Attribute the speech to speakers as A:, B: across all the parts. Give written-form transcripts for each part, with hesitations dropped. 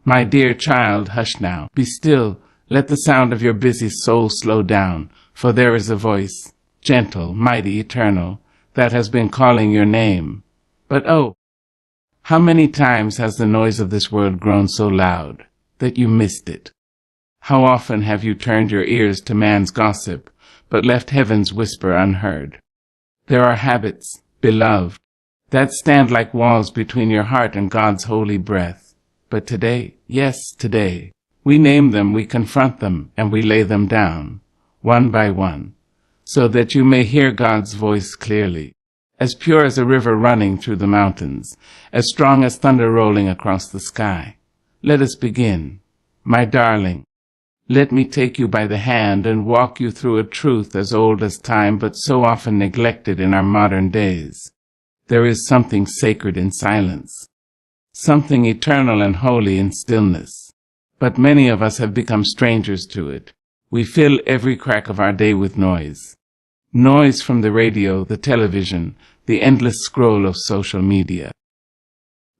A: My dear child, hush now. Be still. Let the sound of your busy soul slow down, for there is a voice, gentle, mighty, eternal, that has been calling your name. But oh, how many times has the noise of this world grown so loud that you missed it? How often have you turned your ears to man's gossip, but left heaven's whisper unheard? There are habits, beloved, that stand like walls between your heart and God's holy breath. But today, yes, today, we name them, we confront them, and we lay them down, one by one, so that you may hear God's voice clearly, as pure as a river running through the mountains, as strong as thunder rolling across the sky. Let us begin. My darling, let me take you by the hand and walk you through a truth as old as time, but so often neglected in our modern days. There is something sacred in silence, something eternal and holy in stillness. But many of us have become strangers to it. We fill every crack of our day with noise. Noise from the radio, the television, the endless scroll of social media.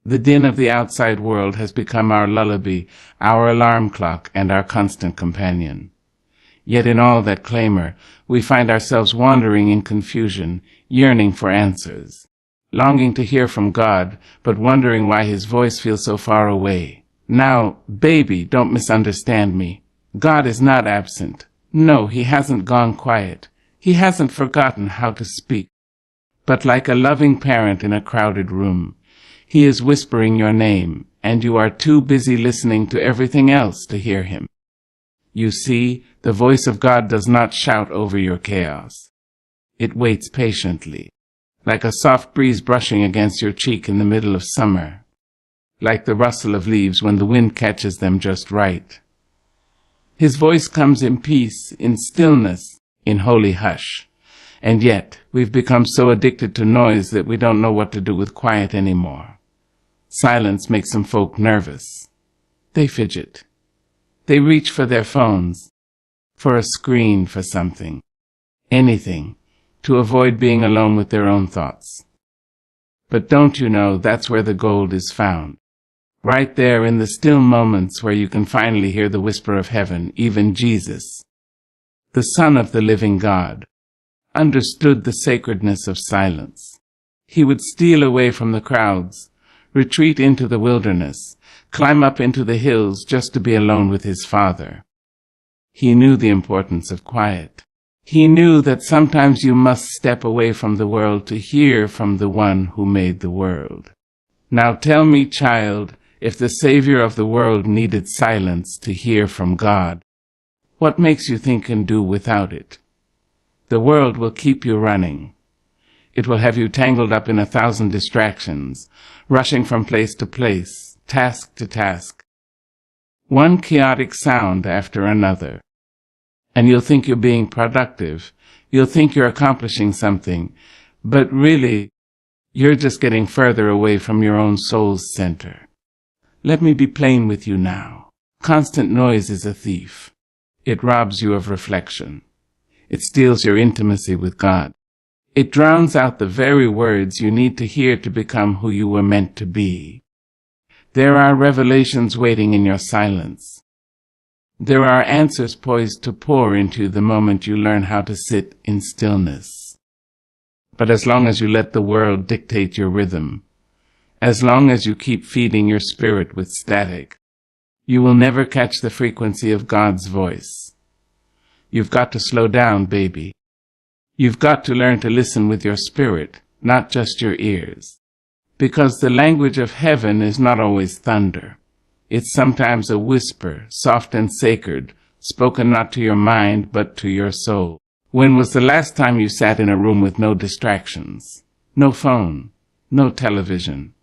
A: The din of the outside world has become our lullaby, our alarm clock, and our constant companion. Yet in all that clamor, we find ourselves wandering in confusion, yearning for answers, longing to hear from God, but wondering why His voice feels so far away. Now, baby, don't misunderstand me. God is not absent. No, He hasn't gone quiet. He hasn't forgotten how to speak. But like a loving parent in a crowded room, He is whispering your name, and you are too busy listening to everything else to hear Him. You see, the voice of God does not shout over your chaos. It waits patiently, like a soft breeze brushing against your cheek in the middle of summer, like the rustle of leaves when the wind catches them just right. His voice comes in peace, in stillness, in holy hush. And yet, we've become so addicted to noise that we don't know what to do with quiet anymore. Silence makes some folk nervous. They fidget. They reach for their phones, for a screen, for something, anything, to avoid being alone with their own thoughts. But don't you know that's where the gold is found? Right there in the still moments where you can finally hear the whisper of heaven. Even Jesus, the Son of the living God, understood the sacredness of silence. He would steal away from the crowds, retreat into the wilderness, climb up into the hills just to be alone with His Father. He knew the importance of quiet. He knew that sometimes you must step away from the world to hear from the one who made the world. Now tell me, child, if the Savior of the world needed silence to hear from God, what makes you think and do without it? The world will keep you running. It will have you tangled up in 1,000 distractions, rushing from place to place, task to task, one chaotic sound after another. And you'll think you're being productive. You'll think you're accomplishing something. But really, you're just getting further away from your own soul's center. Let me be plain with you now. Constant noise is a thief. It robs you of reflection. It steals your intimacy with God. It drowns out the very words you need to hear to become who you were meant to be. There are revelations waiting in your silence. There are answers poised to pour into you the moment you learn how to sit in stillness. But as long as you let the world dictate your rhythm, as long as you keep feeding your spirit with static, you will never catch the frequency of God's voice. You've got to slow down, baby. You've got to learn to listen with your spirit, not just your ears. Because the language of heaven is not always thunder. It's sometimes a whisper, soft and sacred, spoken not to your mind, but to your soul. When was the last time you sat in a room with no distractions? No phone, no television,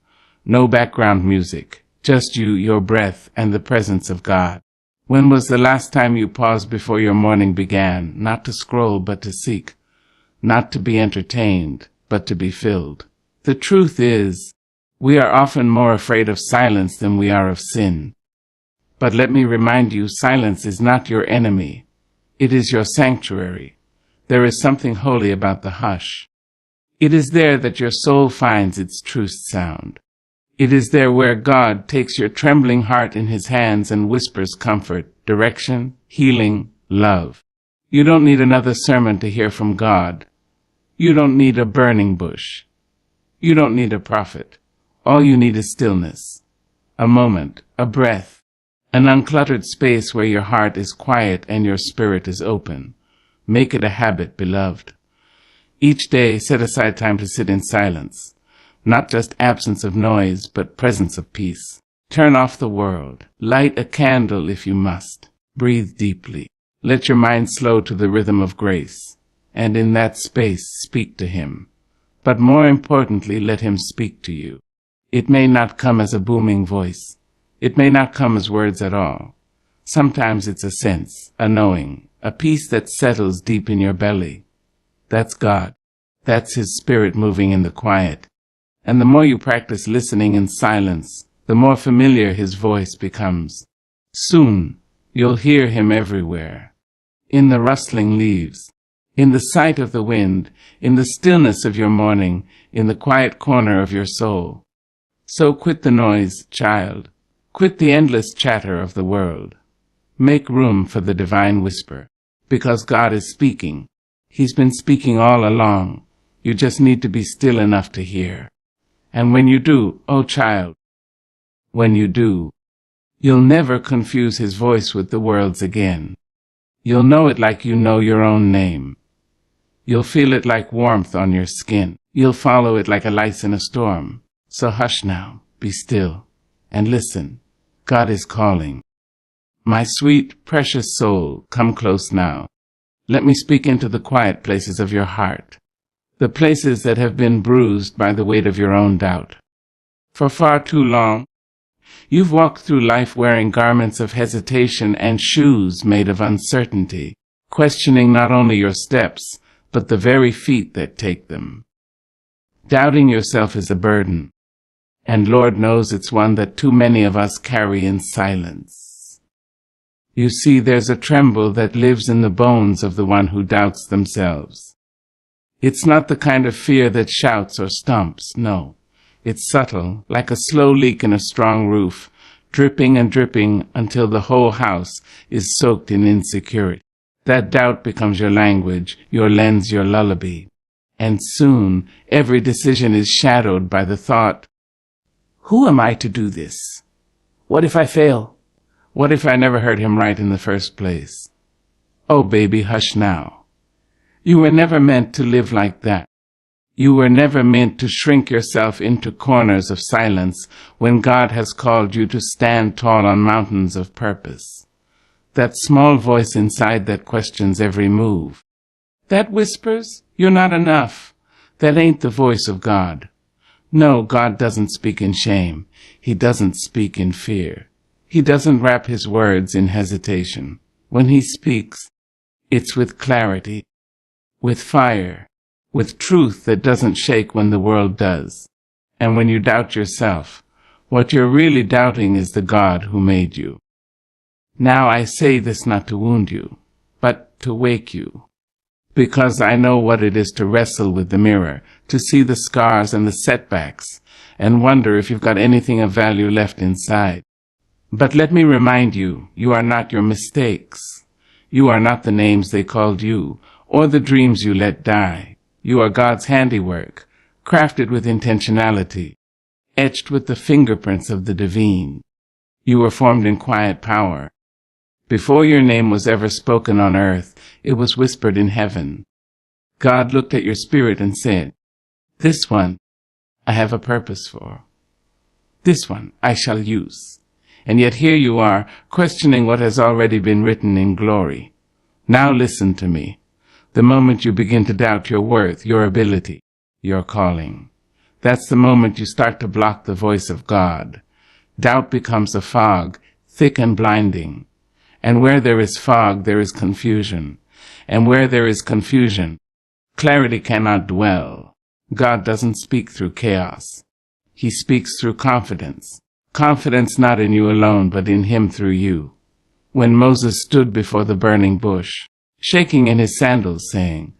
A: no background music, just you, your breath, and the presence of God. When was the last time you paused before your morning began, not to scroll but to seek, not to be entertained, but to be filled? The truth is, we are often more afraid of silence than we are of sin. But let me remind you, silence is not your enemy. It is your sanctuary. There is something holy about the hush. It is there that your soul finds its truest sound. It is there where God takes your trembling heart in his hands and whispers comfort, direction, healing, love. You don't need another sermon to hear from God. You don't need a burning bush. You don't need a prophet. All you need is stillness. A moment, a breath, an uncluttered space where your heart is quiet and your spirit is open. Make it a habit, beloved. Each day, set aside time to sit in silence. Not just absence of noise, but presence of peace. Turn off the world. Light a candle if you must. Breathe deeply. Let your mind slow to the rhythm of grace. And in that space, speak to him. But more importantly, let him speak to you. It may not come as a booming voice. It may not come as words at all. Sometimes it's a sense, a knowing, a peace that settles deep in your belly. That's God. That's his spirit moving in the quiet. And the more you practice listening in silence, the more familiar his voice becomes. Soon, you'll hear him everywhere. In the rustling leaves, in the sight of the wind, in the stillness of your morning, in the quiet corner of your soul. So quit the noise, child. Quit the endless chatter of the world. Make room for the divine whisper, because God is speaking. He's been speaking all along. You just need to be still enough to hear. And when you do, oh child, when you do, you'll never confuse his voice with the world's again. You'll know it like you know your own name. You'll feel it like warmth on your skin. You'll follow it like a light in a storm. So hush now, be still, and listen. God is calling. My sweet, precious soul, come close now. Let me speak into the quiet places of your heart, the places that have been bruised by the weight of your own doubt. For far too long, you've walked through life wearing garments of hesitation and shoes made of uncertainty, questioning not only your steps, but the very feet that take them. Doubting yourself is a burden, and Lord knows it's one that too many of us carry in silence. You see, there's a tremble that lives in the bones of the one who doubts themselves. It's not the kind of fear that shouts or stomps, no. It's subtle, like a slow leak in a strong roof, dripping and dripping until the whole house is soaked in insecurity. That doubt becomes your language, your lens, your lullaby. And soon, every decision is shadowed by the thought, who am I to do this? What if I fail? What if I never heard him right in the first place? Oh, baby, hush now. You were never meant to live like that. You were never meant to shrink yourself into corners of silence when God has called you to stand tall on mountains of purpose. That small voice inside that questions every move. That whispers, you're not enough. That ain't the voice of God. No, God doesn't speak in shame. He doesn't speak in fear. He doesn't wrap his words in hesitation. When he speaks, it's with clarity, with fire, with truth that doesn't shake when the world does. And when you doubt yourself, what you're really doubting is the God who made you. Now I say this not to wound you, but to wake you. Because I know what it is to wrestle with the mirror, to see the scars and the setbacks, and wonder if you've got anything of value left inside. But let me remind you, you are not your mistakes. You are not the names they called you, or the dreams you let die. You are God's handiwork, crafted with intentionality, etched with the fingerprints of the divine. You were formed in quiet power. Before your name was ever spoken on earth, it was whispered in heaven. God looked at your spirit and said, this one I have a purpose for. This one I shall use. And yet here you are, questioning what has already been written in glory. Now listen to me. The moment you begin to doubt your worth, your ability, your calling, that's the moment you start to block the voice of God. Doubt becomes a fog, thick and blinding. And where there is fog, there is confusion. And where there is confusion, clarity cannot dwell. God doesn't speak through chaos. He speaks through confidence. Confidence not in you alone, but in him through you. When Moses stood before the burning bush, shaking in his sandals, saying,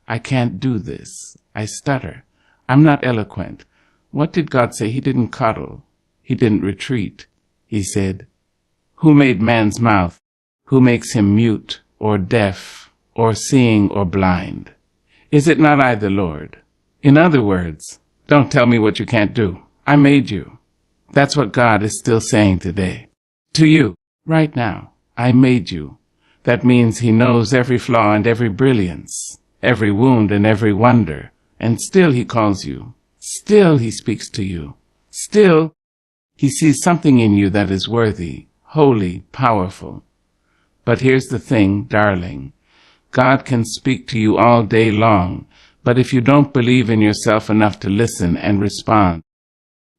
A: I can't do this. I stutter. I'm not eloquent. What did God say? He didn't coddle. He didn't retreat. He said, "Who made man's mouth? Who makes him mute or deaf or seeing or blind? Is it not I, the Lord?" In other words, don't tell me what you can't do. I made you. That's what God is still saying today. To you, right now, I made you. That means He knows every flaw and every brilliance, every wound and every wonder, and still He calls you. Still He speaks to you. Still, He sees something in you that is worthy, holy, powerful. But here's the thing, darling. God can speak to you all day long, but if you don't believe in yourself enough to listen and respond,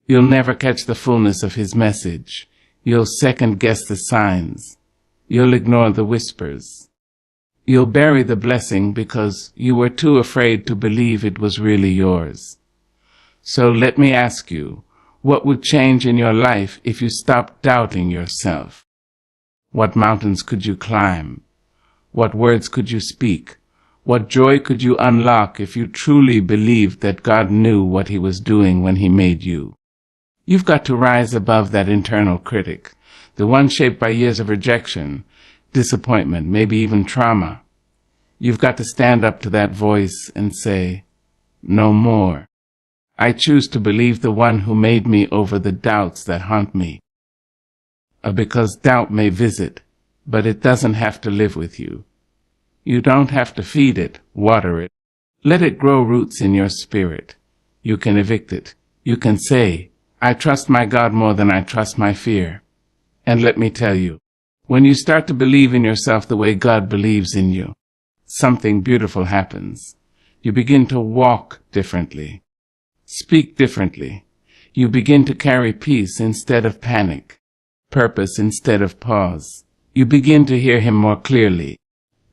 A: you'll never catch the fullness of His message. You'll second-guess the signs. You'll ignore the whispers. You'll bury the blessing because you were too afraid to believe it was really yours. So let me ask you, what would change in your life if you stopped doubting yourself? What mountains could you climb? What words could you speak? What joy could you unlock if you truly believed that God knew what He was doing when He made you? You've got to rise above that internal critic, the one shaped by years of rejection, disappointment, maybe even trauma. You've got to stand up to that voice and say, "No more. I choose to believe the one who made me over the doubts that haunt me." Because doubt may visit, but it doesn't have to live with you. You don't have to feed it, water it. Let it grow roots in your spirit. You can evict it. You can say, "I trust my God more than I trust my fear." And let me tell you, when you start to believe in yourself the way God believes in you, something beautiful happens. You begin to walk differently, speak differently. You begin to carry peace instead of panic, purpose instead of pause. You begin to hear Him more clearly.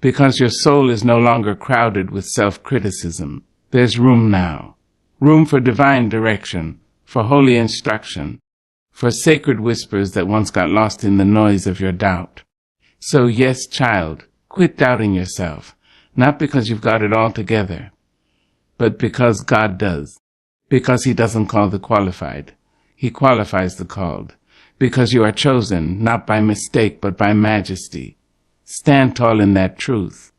A: Because your soul is no longer crowded with self-criticism. There's room now. Room for divine direction, for holy instruction, for sacred whispers that once got lost in the noise of your doubt. So yes, child, quit doubting yourself, not because you've got it all together, but because God does. Because He doesn't call the qualified. He qualifies the called. Because you are chosen, not by mistake, but by majesty. Stand tall in that truth.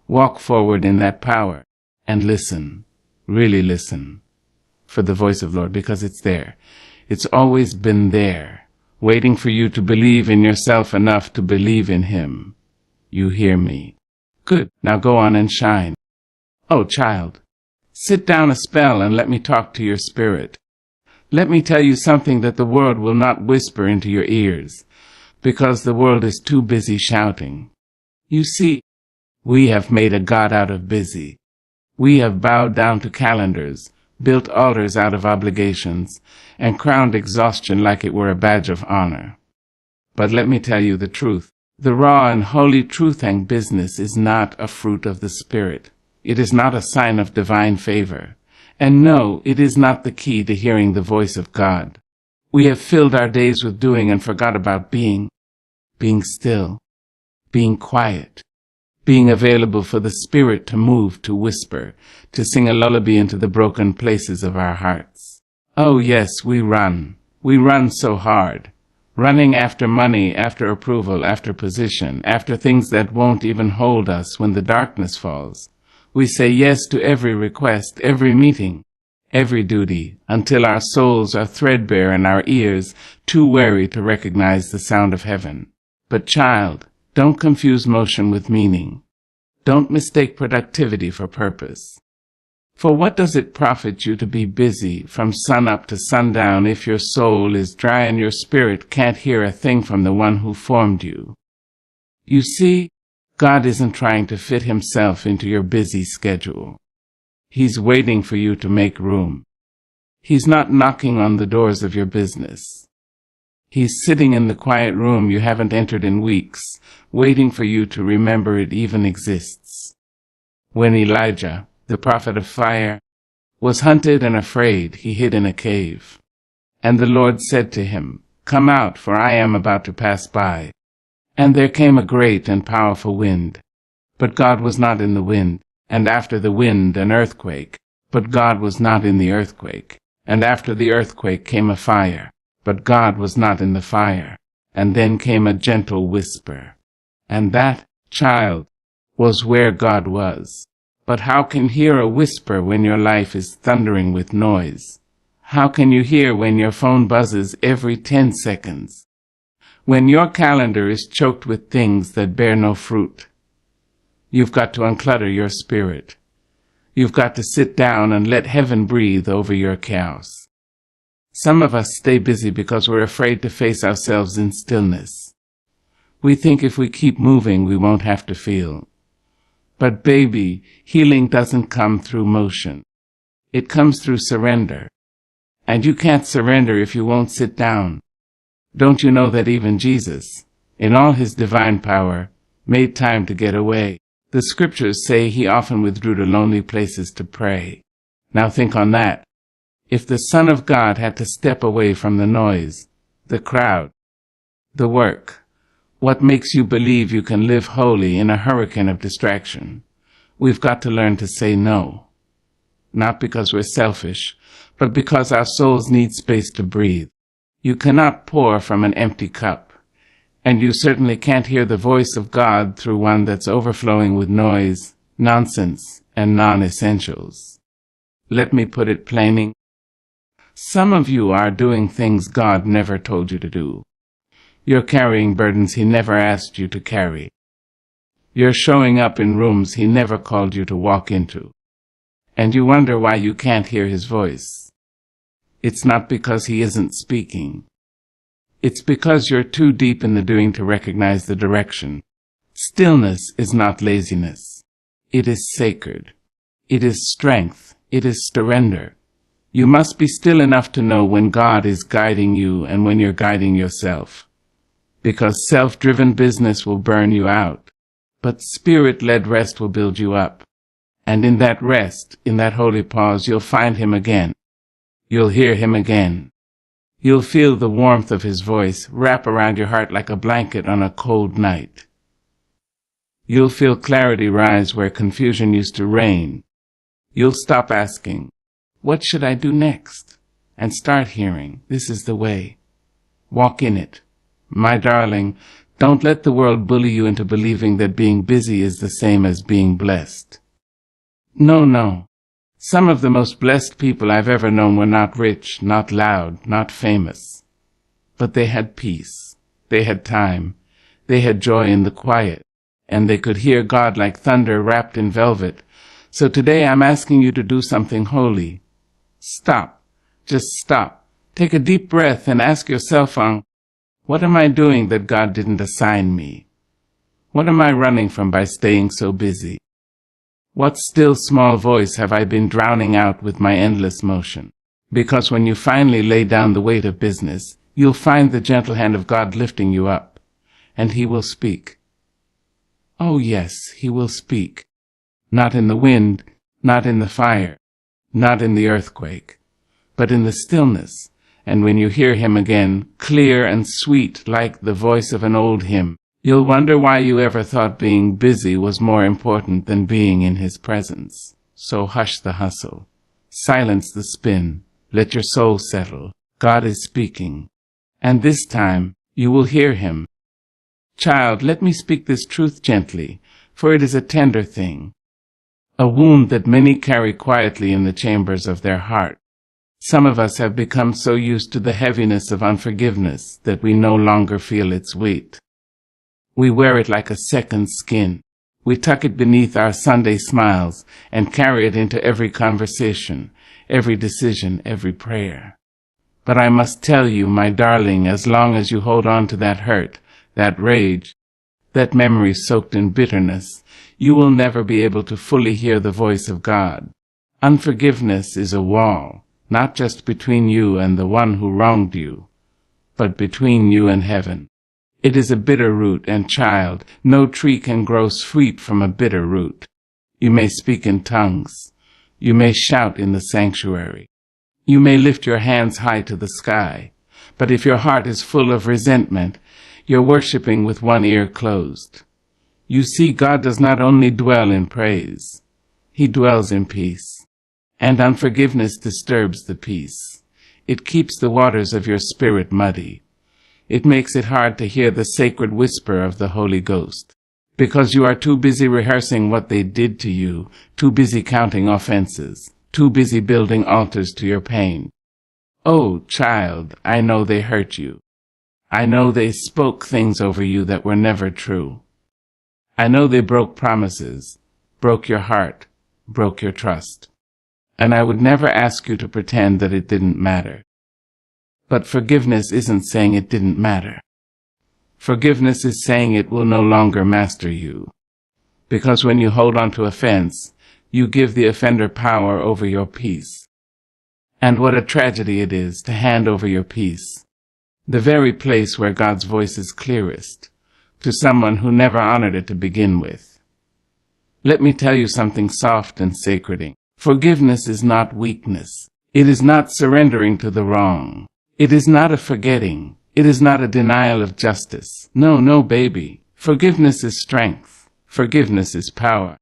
A: Walk forward in that power. And listen, really listen, for the voice of Lord, because it's there. It's always been there, waiting for you to believe in yourself enough to believe in Him. You hear me? Good. Now go on and shine. Oh, child, sit down a spell and let me talk to your spirit. Let me tell you something that the world will not whisper into your ears, because the world is too busy shouting. You see, we have made a God out of busy. We have bowed down to calendars, built altars out of obligations, and crowned exhaustion like it were a badge of honor. But let me tell you the truth. The raw and holy truth-hang business is not a fruit of the Spirit. It is not a sign of divine favor. And no, it is not the key to hearing the voice of God. We have filled our days with doing and forgot about being still, being quiet, being available for the Spirit to move, to whisper, to sing a lullaby into the broken places of our hearts. Oh yes, we run so hard, running after money, after approval, after position, after things that won't even hold us when the darkness falls. We say yes to every request, every meeting, every duty, until our souls are threadbare and our ears too weary to recognize the sound of heaven. But child, don't confuse motion with meaning. Don't mistake productivity for purpose. For what does it profit you to be busy from sun up to sundown if your soul is dry and your spirit can't hear a thing from the one who formed you? You see, God isn't trying to fit Himself into your busy schedule. He's waiting for you to make room. He's not knocking on the doors of your business. He's sitting in the quiet room you haven't entered in weeks, waiting for you to remember it even exists. When Elijah, the prophet of fire, was hunted and afraid, he hid in a cave. And the Lord said to him, "Come out, for I am about to pass by." And there came a great and powerful wind. But God was not in the wind. And after the wind, an earthquake. But God was not in the earthquake. And after the earthquake came a fire. but God was not in the fire. And then came a gentle whisper. And that, child, was where God was. But how can you hear a whisper when your life is thundering with noise? How can you hear when your phone buzzes every 10 seconds? When your calendar is choked with things that bear no fruit? You've got to unclutter your spirit. You've got to sit down and let heaven breathe over your chaos. Some of us stay busy because we're afraid to face ourselves in stillness. We think if we keep moving, we won't have to feel. But baby, healing doesn't come through motion. It comes through surrender. And you can't surrender if you won't sit down. Don't you know that even Jesus, in all his divine power, made time to get away? The scriptures say he often withdrew to lonely places to pray. Now think on that. If the Son of God had to step away from the noise, the crowd, the work, what makes you believe you can live holy in a hurricane of distraction? We've got to learn to say no. Not because we're selfish, but because our souls need space to breathe. You cannot pour from an empty cup, and you certainly can't hear the voice of God through one that's overflowing with noise, nonsense, and non-essentials. Let me put it plainly. Some of you are doing things God never told you to do. You're carrying burdens he never asked you to carry. You're showing up in rooms he never called you to walk into. And you wonder why you can't hear his voice. It's not because he isn't speaking. It's because you're too deep in the doing to recognize the direction. Stillness is not laziness. It is sacred. It is strength. It is surrender. You must be still enough to know when God is guiding you and when you're guiding yourself. Because self-driven business will burn you out, but spirit-led rest will build you up. And in that rest, in that holy pause, you'll find him again. You'll hear him again. You'll feel the warmth of his voice wrap around your heart like a blanket on a cold night. You'll feel clarity rise where confusion used to reign. You'll stop asking, what should I do next? And start hearing, this is the way. Walk in it. My darling, don't let the world bully you into believing that being busy is the same as being blessed. No. Some of the most blessed people I've ever known were not rich, not loud, not famous. But they had peace. They had time. They had joy in the quiet. And they could hear God like thunder wrapped in velvet. So today I'm asking you to do something holy. Stop. Just stop. Take a deep breath and ask yourself, what am I doing that God didn't assign me? What am I running from by staying so busy? What still small voice have I been drowning out with my endless motion? Because when you finally lay down the weight of business, you'll find the gentle hand of God lifting you up, and he will speak. Oh yes, he will speak. Not in the wind, not in the fire, not in the earthquake, but in the stillness. And when you hear him again, clear and sweet like the voice of an old hymn, you'll wonder why you ever thought being busy was more important than being in his presence. So hush the hustle. Silence the spin. Let your soul settle. God is speaking. And this time, you will hear him. Child, let me speak this truth gently, for it is a tender thing. A wound that many carry quietly in the chambers of their heart. Some of us have become so used to the heaviness of unforgiveness that we no longer feel its weight. We wear it like a second skin. We tuck it beneath our Sunday smiles and carry it into every conversation, every decision, every prayer. But I must tell you, my darling, as long as you hold on to that hurt, that rage, that memory soaked in bitterness, you will never be able to fully hear the voice of God. Unforgiveness is a wall, not just between you and the one who wronged you, but between you and heaven. It is a bitter root, and child, no tree can grow sweet from a bitter root. You may speak in tongues. You may shout in the sanctuary. You may lift your hands high to the sky. But if your heart is full of resentment, you're worshiping with one ear closed. You see, God does not only dwell in praise. He dwells in peace. And unforgiveness disturbs the peace. It keeps the waters of your spirit muddy. It makes it hard to hear the sacred whisper of the Holy Ghost, because you are too busy rehearsing what they did to you, too busy counting offenses, too busy building altars to your pain. Oh, child, I know they hurt you. I know they spoke things over you that were never true. I know they broke promises, broke your heart, broke your trust. And I would never ask you to pretend that it didn't matter. But forgiveness isn't saying it didn't matter. Forgiveness is saying it will no longer master you. Because when you hold on to offense, you give the offender power over your peace. And what a tragedy it is to hand over your peace, the very place where God's voice is clearest, to someone who never honored it to begin with. Let me tell you something soft and sacred. Forgiveness is not weakness. It is not surrendering to the wrong. It is not a forgetting. It is not a denial of justice. No, baby. Forgiveness is strength. Forgiveness is power.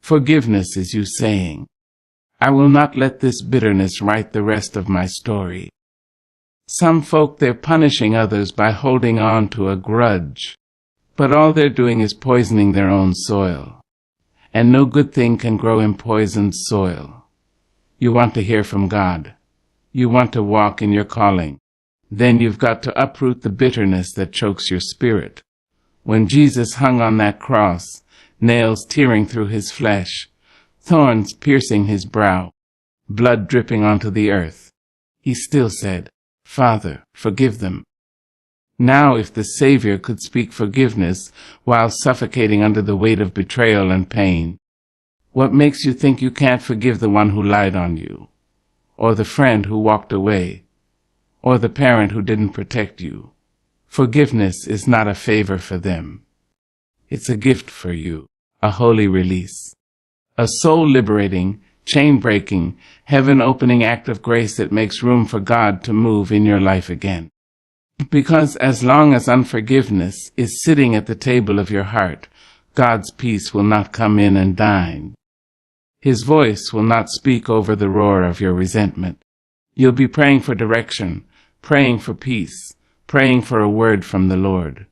A: Forgiveness is you saying, I will not let this bitterness write the rest of my story. Some folk, they're punishing others by holding on to a grudge. But all they're doing is poisoning their own soil. And no good thing can grow in poisoned soil. You want to hear from God. You want to walk in your calling. Then you've got to uproot the bitterness that chokes your spirit. When Jesus hung on that cross, nails tearing through his flesh, thorns piercing his brow, blood dripping onto the earth, he still said, Father, forgive them. Now if the Savior could speak forgiveness while suffocating under the weight of betrayal and pain, what makes you think you can't forgive the one who lied on you, or the friend who walked away, or the parent who didn't protect you? Forgiveness is not a favor for them. It's a gift for you, a holy release, a soul-liberating, chain-breaking, heaven-opening act of grace that makes room for God to move in your life again. Because as long as unforgiveness is sitting at the table of your heart, God's peace will not come in and dine. His voice will not speak over the roar of your resentment. You'll be praying for direction, praying for peace, praying for a word from the Lord.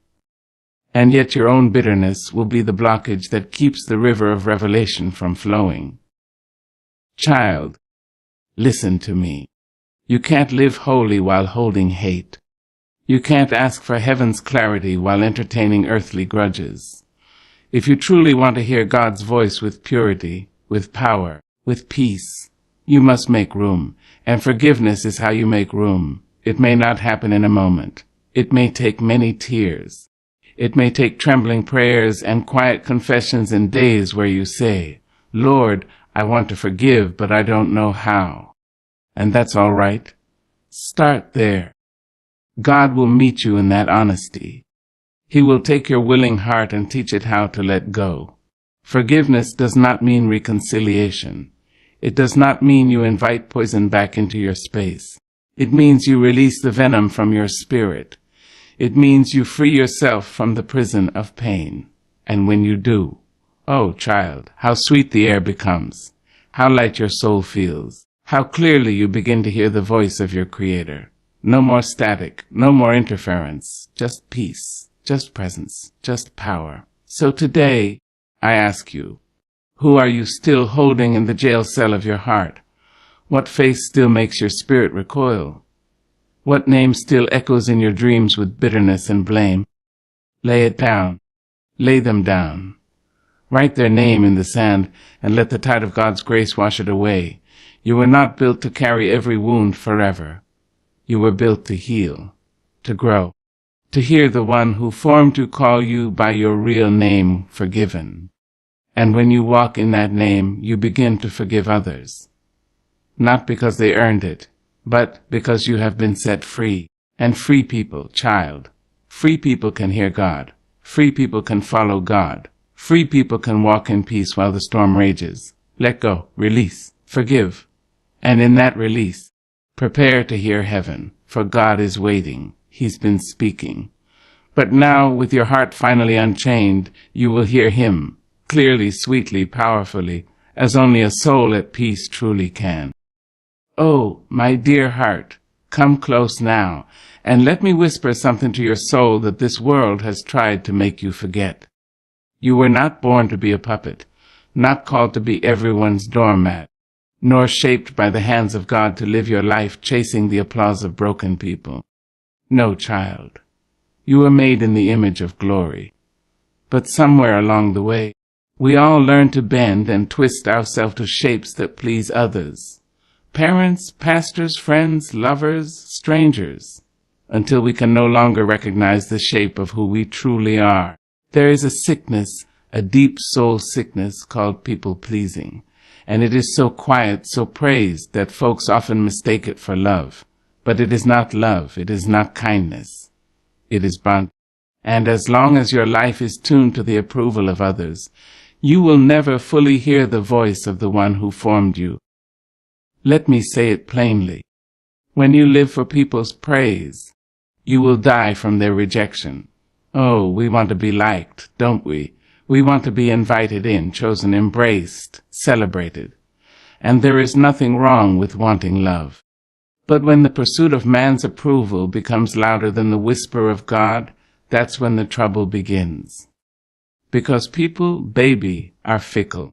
A: And yet your own bitterness will be the blockage that keeps the river of revelation from flowing. Child, listen to me. You can't live holy while holding hate. You can't ask for heaven's clarity while entertaining earthly grudges. If you truly want to hear God's voice with purity, with power, with peace, you must make room, and forgiveness is how you make room. It may not happen in a moment. It may take many tears. It may take trembling prayers and quiet confessions and days where you say, Lord, I want to forgive, but I don't know how. And that's all right. Start there. God will meet you in that honesty. He will take your willing heart and teach it how to let go. Forgiveness does not mean reconciliation. It does not mean you invite poison back into your space. It means you release the venom from your spirit. It means you free yourself from the prison of pain. And when you do, oh child, how sweet the air becomes, how light your soul feels, how clearly you begin to hear the voice of your Creator. No more static, no more interference, just peace, just presence, just power. So today, I ask you, who are you still holding in the jail cell of your heart? What face still makes your spirit recoil? What name still echoes in your dreams with bitterness and blame? Lay it down. Lay them down. Write their name in the sand and let the tide of God's grace wash it away. You were not built to carry every wound forever. You were built to heal, to grow, to hear the one who formed to call you by your real name forgiven. And when you walk in that name, you begin to forgive others. Not because they earned it, but because you have been set free. And free people, child, free people can hear God. Free people can follow God. Free people can walk in peace while the storm rages. Let go, release, forgive. And in that release, prepare to hear heaven, for God is waiting. He's been speaking. But now, with your heart finally unchained, you will hear Him, clearly, sweetly, powerfully, as only a soul at peace truly can. Oh, my dear heart, Come close now, and let me whisper something to your soul that this world has tried to make you forget. You were not born to be a puppet, not called to be everyone's doormat, nor shaped by the hands of God to live your life chasing the applause of broken people. No, child. You were made in the image of glory. But somewhere along the way, we all learn to bend and twist ourselves to shapes that please others. Parents, pastors, friends, lovers, strangers, until we can no longer recognize the shape of who we truly are. There is a sickness, a deep soul sickness called people-pleasing, and it is so quiet, so praised that folks often mistake it for love. But it is not love, it is not kindness. It is bondage. And as long as your life is tuned to the approval of others, you will never fully hear the voice of the one who formed you. Let me say it plainly. When you live for people's praise, you will die from their rejection. Oh, we want to be liked, don't we? We want to be invited in, chosen, embraced, celebrated. And there is nothing wrong with wanting love. But when the pursuit of man's approval becomes louder than the whisper of God, that's when the trouble begins. Because people, baby, are fickle.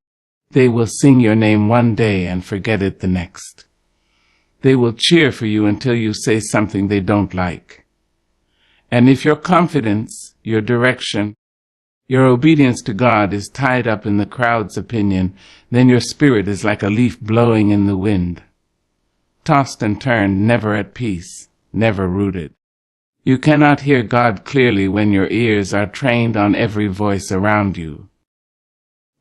A: They will sing your name one day and forget it the next. They will cheer for you until you say something they don't like. And if your confidence, your direction, your obedience to God is tied up in the crowd's opinion, then your spirit is like a leaf blowing in the wind. Tossed and turned, never at peace, never rooted. You cannot hear God clearly when your ears are trained on every voice around you.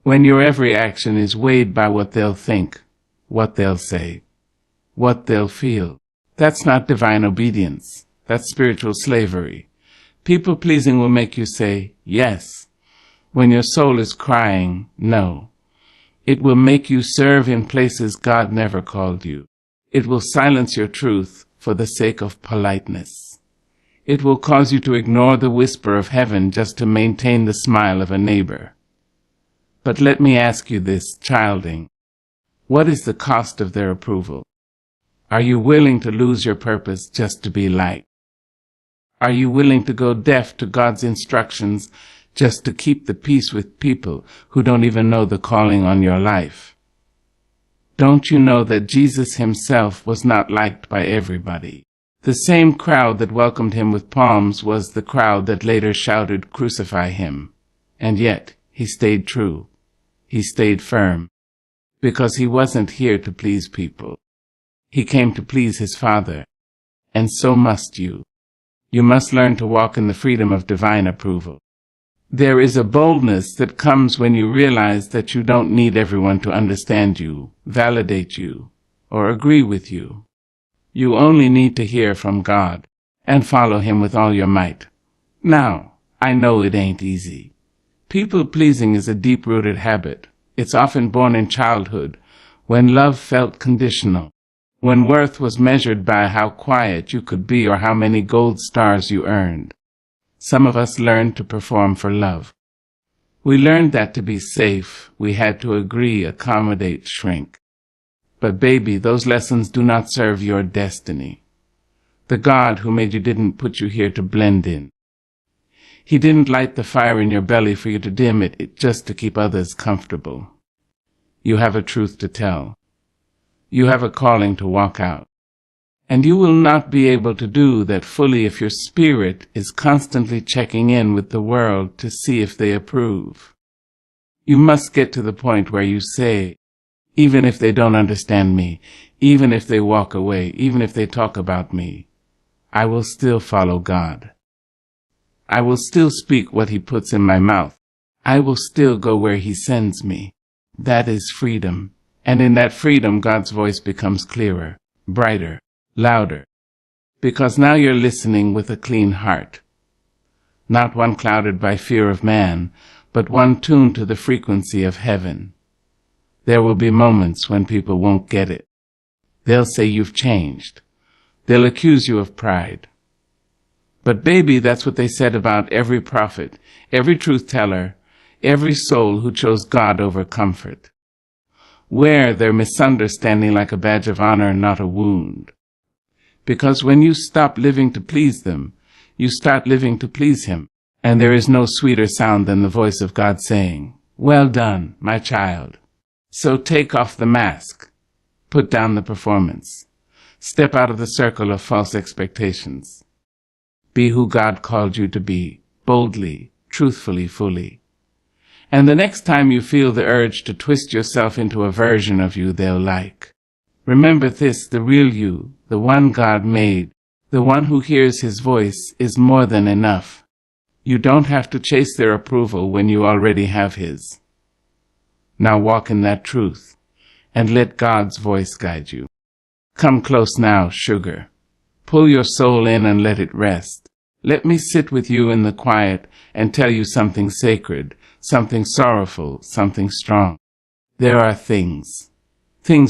A: When your every action is weighed by what they'll think, what they'll say, what they'll feel. That's not divine obedience. That's spiritual slavery. People-pleasing will make you say, yes, when your soul is crying, no. It will make you serve in places God never called you. It will silence your truth for the sake of politeness. It will cause you to ignore the whisper of heaven just to maintain the smile of a neighbor. But let me ask you this, childing. What is the cost of their approval? Are you willing to lose your purpose just to be liked? Are you willing to go deaf to God's instructions just to keep the peace with people who don't even know the calling on your life? Don't you know that Jesus himself was not liked by everybody? The same crowd that welcomed him with palms was the crowd that later shouted, "Crucify him." And yet, he stayed true. He stayed firm. Because he wasn't here to please people. He came to please his Father. And so must you. You must learn to walk in the freedom of divine approval. There is a boldness that comes when you realize that you don't need everyone to understand you, validate you, or agree with you. You only need to hear from God and follow him with all your might. Now, I know it ain't easy. People-pleasing is a deep-rooted habit. It's often born in childhood, when love felt conditional, when worth was measured by how quiet you could be or how many gold stars you earned. Some of us learned to perform for love. We learned that to be safe, we had to agree, accommodate, shrink. But baby, those lessons do not serve your destiny. The God who made you didn't put you here to blend in. He didn't light the fire in your belly for you to dim it just to keep others comfortable. You have a truth to tell. You have a calling to walk out. And you will not be able to do that fully if your spirit is constantly checking in with the world to see if they approve. You must get to the point where you say, even if they don't understand me, even if they walk away, even if they talk about me, I will still follow God. I will still speak what he puts in my mouth. I will still go where he sends me. That is freedom. And in that freedom, God's voice becomes clearer, brighter, louder. Because now you're listening with a clean heart. Not one clouded by fear of man, but one tuned to the frequency of heaven. There will be moments when people won't get it. They'll say you've changed. They'll accuse you of pride. But baby, that's what they said about every prophet, every truth teller, every soul who chose God over comfort. Wear their misunderstanding like a badge of honor, not a wound. Because when you stop living to please them, you start living to please Him. And there is no sweeter sound than the voice of God saying, "Well done, my child." So take off the mask. Put down the performance. Step out of the circle of false expectations. Be who God called you to be, boldly, truthfully, fully. And the next time you feel the urge to twist yourself into a version of you they'll like, remember this: the real you, the one God made, the one who hears His voice, is more than enough. You don't have to chase their approval when you already have His. Now walk in that truth, and let God's voice guide you. Come close now, sugar. Pull your soul in and let it rest. Let me sit with you in the quiet and tell you something sacred, something sorrowful, something strong. There are things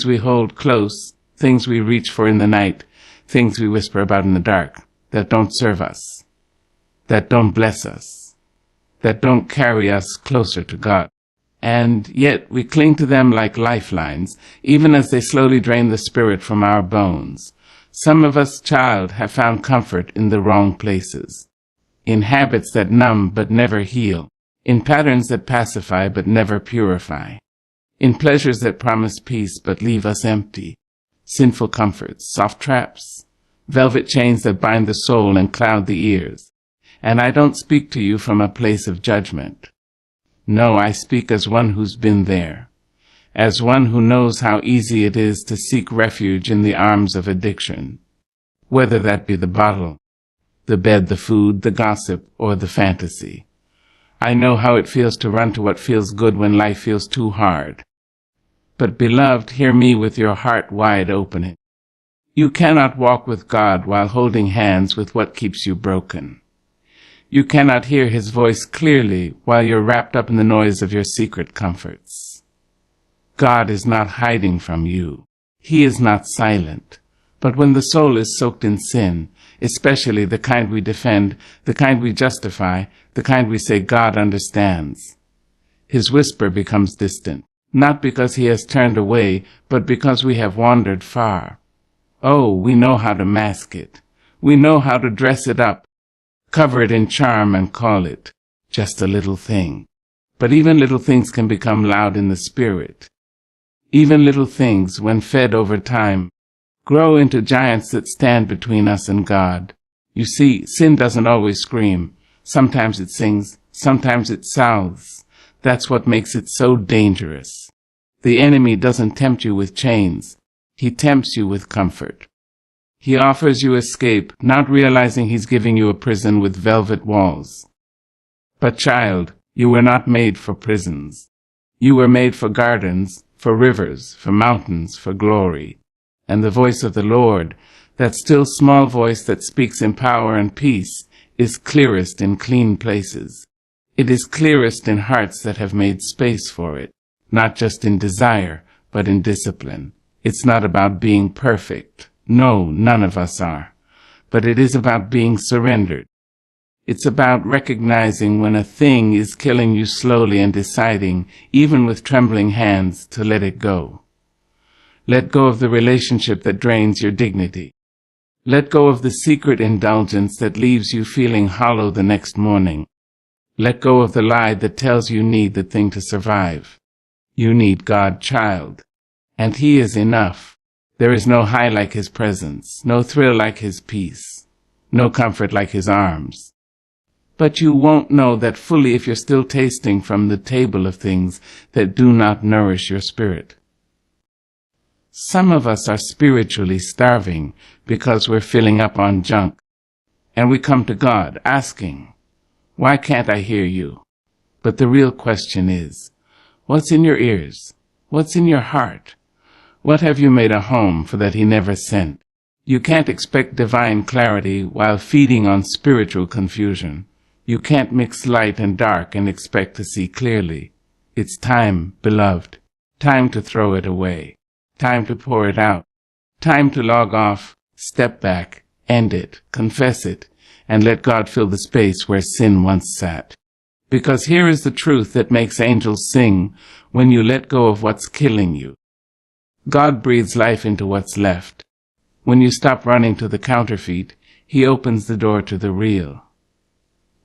A: we hold close, things we reach for in the night, things we whisper about in the dark, that don't serve us, that don't bless us, that don't carry us closer to God. And yet we cling to them like lifelines, even as they slowly drain the spirit from our bones. Some of us, child, have found comfort in the wrong places, in habits that numb but never heal, in patterns that pacify but never purify, in pleasures that promise peace but leave us empty, sinful comforts, soft traps, velvet chains that bind the soul and cloud the ears. And I don't speak to you from a place of judgment. No, I speak as one who's been there, as one who knows how easy it is to seek refuge in the arms of addiction, whether that be the bottle, the bed, the food, the gossip, or the fantasy. I know how it feels to run to what feels good when life feels too hard. But beloved, hear me with your heart wide open. You cannot walk with God while holding hands with what keeps you broken. You cannot hear His voice clearly while you're wrapped up in the noise of your secret comforts. God is not hiding from you. He is not silent. But when the soul is soaked in sin, especially the kind we defend, the kind we justify, the kind we say God understands, His whisper becomes distant, not because He has turned away, but because we have wandered far. Oh, we know how to mask it. We know how to dress it up, cover it in charm, and call it just a little thing. But even little things can become loud in the spirit. Even little things, when fed over time, grow into giants that stand between us and God. You see, sin doesn't always scream. Sometimes it sings, sometimes it soothes. That's what makes it so dangerous. The enemy doesn't tempt you with chains. He tempts you with comfort. He offers you escape, not realizing he's giving you a prison with velvet walls. But child, you were not made for prisons. You were made for gardens, for rivers, for mountains, for glory. And the voice of the Lord, that still small voice that speaks in power and peace, is clearest in clean places. It is clearest in hearts that have made space for it, not just in desire, but in discipline. It's not about being perfect. No, none of us are. But it is about being surrendered. It's about recognizing when a thing is killing you slowly and deciding, even with trembling hands, to let it go. Let go of the relationship that drains your dignity. Let go of the secret indulgence that leaves you feeling hollow the next morning. Let go of the lie that tells you need the thing to survive. You need God, child. And He is enough. There is no high like His presence, no thrill like His peace, no comfort like His arms. But you won't know that fully if you're still tasting from the table of things that do not nourish your spirit. Some of us are spiritually starving because we're filling up on junk. And we come to God asking, "Why can't I hear you?" But the real question is, what's in your ears? What's in your heart? What have you made a home for that He never sent? You can't expect divine clarity while feeding on spiritual confusion. You can't mix light and dark and expect to see clearly. It's time, beloved, time to throw it away, time to pour it out, time to log off, step back, end it, confess it, and let God fill the space where sin once sat. Because here is the truth that makes angels sing when you let go of what's killing you. God breathes life into what's left. When you stop running to the counterfeit, he opens the door to the real.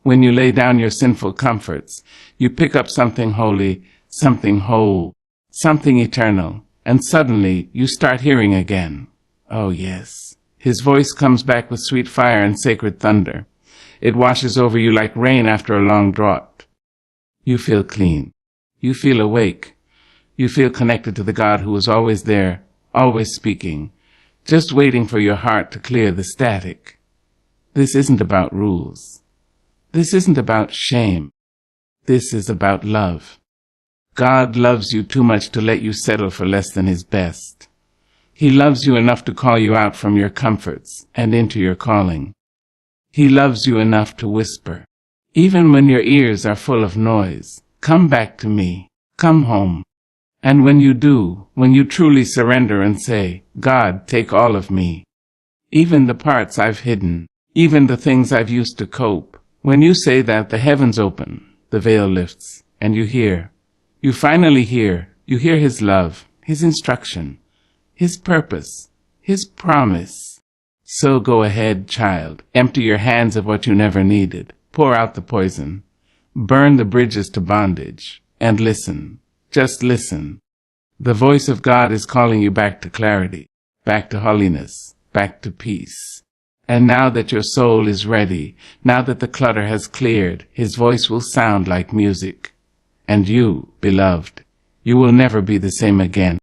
A: When you lay down your sinful comforts, you pick up something holy, something whole, something eternal, and suddenly you start hearing again. Oh yes, his voice comes back with sweet fire and sacred thunder. It washes over you like rain after a long drought. You feel clean. You feel awake. You feel connected to the God who is always there, always speaking, just waiting for your heart to clear the static. This isn't about rules. This isn't about shame. This is about love. God loves you too much to let you settle for less than his best. He loves you enough to call you out from your comforts and into your calling. He loves you enough to whisper, even when your ears are full of noise, come back to me, come home. And when you do, when you truly surrender and say, God, take all of me, even the parts I've hidden, even the things I've used to cope, when you say that, the heavens open, the veil lifts, and you hear. You finally hear. You hear his love, his instruction, his purpose, his promise. So go ahead, child. Empty your hands of what you never needed. Pour out the poison. Burn the bridges to bondage. And listen. Just listen. The voice of God is calling you back to clarity, back to holiness, back to peace. And now that your soul is ready, now that the clutter has cleared, his voice will sound like music. And you, beloved, you will never be the same again.